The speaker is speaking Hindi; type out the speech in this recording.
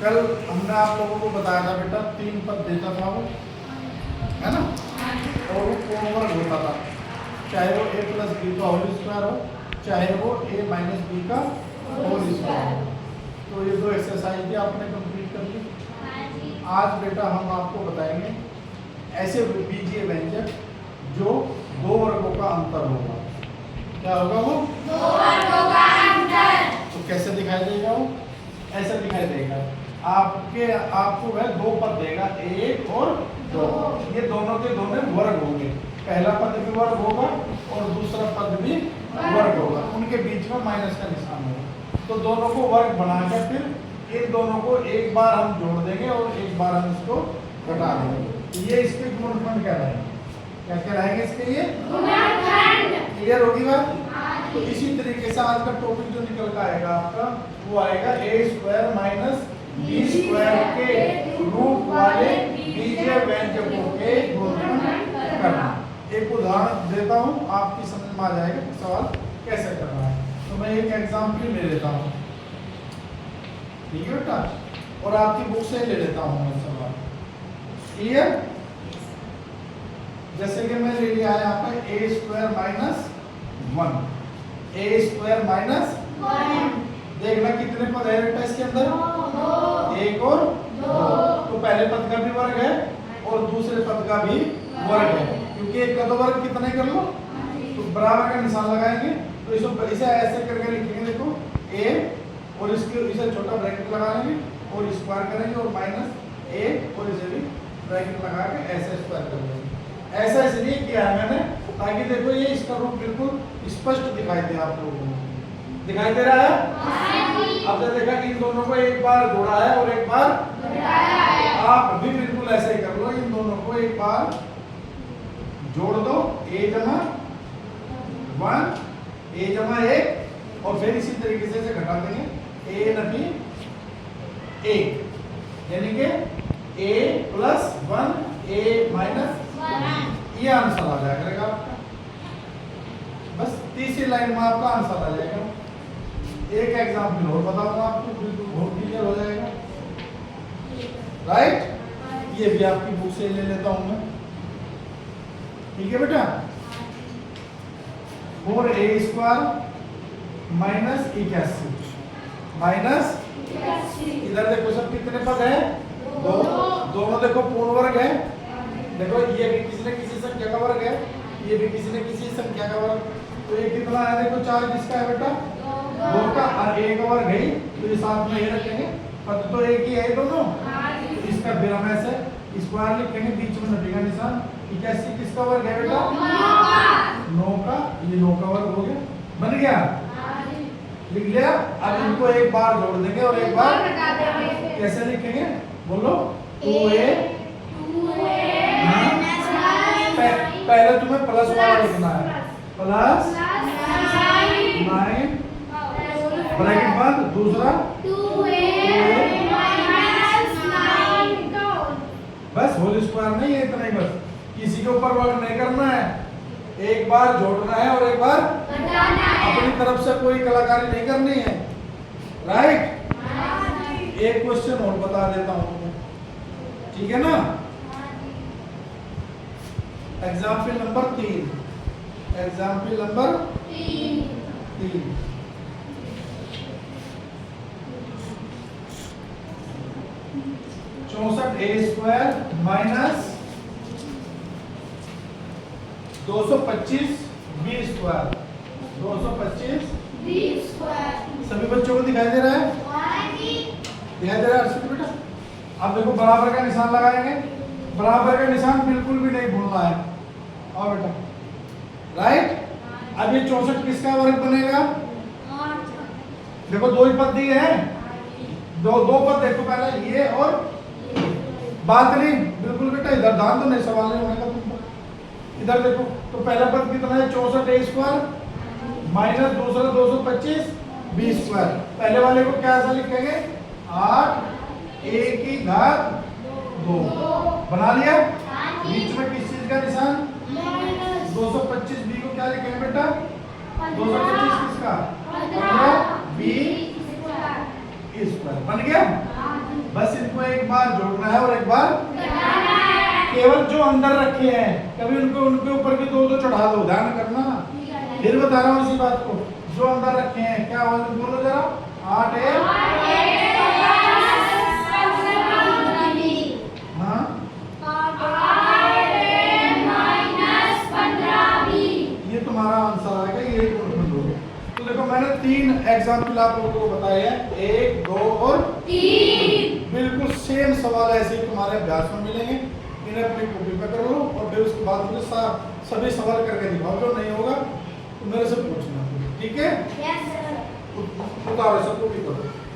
कल हमने आप लोगों को बताया था बेटा 3 पद देता था वो, है ना, और वो पूर्ण वर्ग होता था, चाहे वो a प्लस बी का होल स्क्वायर हो, चाहे वो a माइनस बी का होल स्क्वायर हो। तो ये 2 एक्सरसाइज भी आपने कंप्लीट कर ली। आज बेटा हम आपको बताएंगे ऐसे बीजीय व्यंजक जो 2 वर्गों का अंतर होगा। क्या होगा वो? 2 वर्गों का अंतर। तो कैसे दिखाई देगा वो? ऐसा दिखाई देगा, आपको वह 2 पद देगा, 1 और 2। ये दोनों के दोनों वर्ग होंगे, पहला पद भी वर्ग होगा और दूसरा पद भी वर्ग होगा, उनके बीच में माइनस का निशान होगा। तो दोनों को वर्ग बनाकर फिर इन दोनों को एक बार हम जोड़ देंगे और एक बार हम इसको घटा देंगे। ये इसके गुणनखंड कहलाएंगे। क्या कहलाएंगे इसके? ये गुणनखंड। क्लियर होगी बात? तो इसी तरीके से आज का टॉपिक जो निकल कर आएगा आपका, वो आएगा a² माइनस b² के रूप वाले बीजीय व्यंजकों के गुणनखंड करना। एक उदाहरण देता हूँ, आपकी समझ में आ जाएगा कि सवाल कैसे करना है। तो मैं एक एग्जाम्पल ले लेता हूँ, ठीक है बेटा, और आपकी बुक से ले लेता हूँ मैं सवाल। क्लियर? जैसे कि मैं ले लिया है यहाँ पे a² माइनस 1, a² माइनस 1। देखना कितने पद है बेटा इसके अंदर? 1 और 2। तो पहले पद का भी वर्ग है और दूसरे पद का भी वर्ग है, क्योंकि एक का तो वर्ग कितने कर लो, तो बराबर का निशान लगाएंगे। तो इसे ऐसे करके लिखेंगे, देखो a और इसे छोटा ब्रैकेट लगा लेंगे और स्क्वायर करेंगे और माइनस a और इसे भी ब्रैकेट लगा के ऐसे स्क्वायर कर लेंगे। ऐसा इसलिए किया है मैंने ताकि देखो ये इसका रूप बिल्कुल स्पष्ट दिखाई दे आप लोगों को। दिखाई दे रहा है? अब जब देखा कि इन दोनों को एक बार जोड़ा है और एक बार घटाया है, आप भी बिल्कुल ऐसे ही कर लो, इन दोनों को एक बार जोड़ दो, a जमा 1 a जमा 1 और फिर इसी तरीके से घटा देंगे, a नबी 1, यानी कि a प्लस 1 a माइनस 1, ये आंसर आ जाएगा आपका। बस तीसरी लाइन में आपका आंसर आ जाएगा। एक एग्जाम्पल और बताऊंगा आपको, बिल्कुल बहुत क्लियर हो जाएगा। राइट? ये भी आपकी बुक से ले लेता हूं मैं, ठीक है बेटा। 4a² माइनस 81 माइनस, इधर देखो सब कितने पद है? 2। दोनों देखो पूर्ण वर्ग है। देखो ये भी किसी न किसी संख्या का वर्ग है, ये भी किसी न किसी संख्या का वर्ग। तो ये कितना है? देखो 4 किसका है बेटा? 2 का, और 1 का वर्ग है, तो ये साथ में ये रखेंगे, पद तो एक ही है दोनों। तो इसका फिर हम ऐसे स्क्वायर लिखेंगे, बीच में नफी निशान। 81 किसका वर्ग है बेटा? 9 का, ये 9 का वर्ग हो गया, बन गया, लिख लिया। अब इनको एक बार जोड़ देंगे और एक बार कैसे लिखेंगे? बोलो। 2a, पहले तुम्हें प्लस वाला लिखना है, प्लस 9 ब्रैकेट बंद, दूसरा 2a माइनस 9, बस होल स्क्वायर नहीं है, इतना ही बस। किसी के ऊपर वर्क नहीं करना है, एक बार जोड़ना है और एक बार अपनी तरफ से कोई कलाकारी नहीं करनी है। राइट? एक क्वेश्चन और बता देता हूं तुम्हें, ठीक है ना। Example number 3, example number 3। a² minus 225 b², 225 b²। सभी बच्चों को दिखाई दे रहा है? दिखाई दे रहा है अर्षित बेटा? अब देखो बराबर का निशान लगाएंगे, बराबर का निशान बिल्कुल भी नहीं भूलना है। और बेटा राइट? अब ये 64 किसका वर्ग बनेगा? देखो 2 ही पद दिए हैं, दो पद देखो, पहले ये और बात नहीं, बिल्कुल बेटा इधर ध्यान तो नहीं, सवाल नहीं होने का तुम। इधर देखो, तो पहला पद कितना है? 64a² माइनस दूसरा 225 b²। पहले वाले को क्या ऐसा लिखेंगे? 8a की घात 2। बना लिया? बीच में किस चीज का निशान? 225 b को क्या लिखेंगे बेटा? 225 किसका? 15b की स्क्वायर बन गया। बस इनको एक बार जोड़ना है और एक बार केवल जो अंदर रखे हैं कभी उनको उनके ऊपर भी दो दो चढ़ा दो, ध्यान करना। फिर बता रहा हूँ इसी बात को, जो अंदर रखे हैं क्या बोलो जरा, 8 ये तुम्हारा आंसर आएगा, ये तो देखो मैंने 3 एग्जाम्पल आप लोगों को बताए हैं, 1 2 और 3। बिल्कुल सेम सवाल ऐसे ही तुम्हारे अभ्यास में मिलेंगे, इन्हें अपनी कॉपी पे कर लो और फिर उसके बाद मुझे सभी सवाल करके दिखाओ। जो नहीं होगा तो मेरे से पूछना, ठीक है? Yes sir. उतारो, सबको भी करो।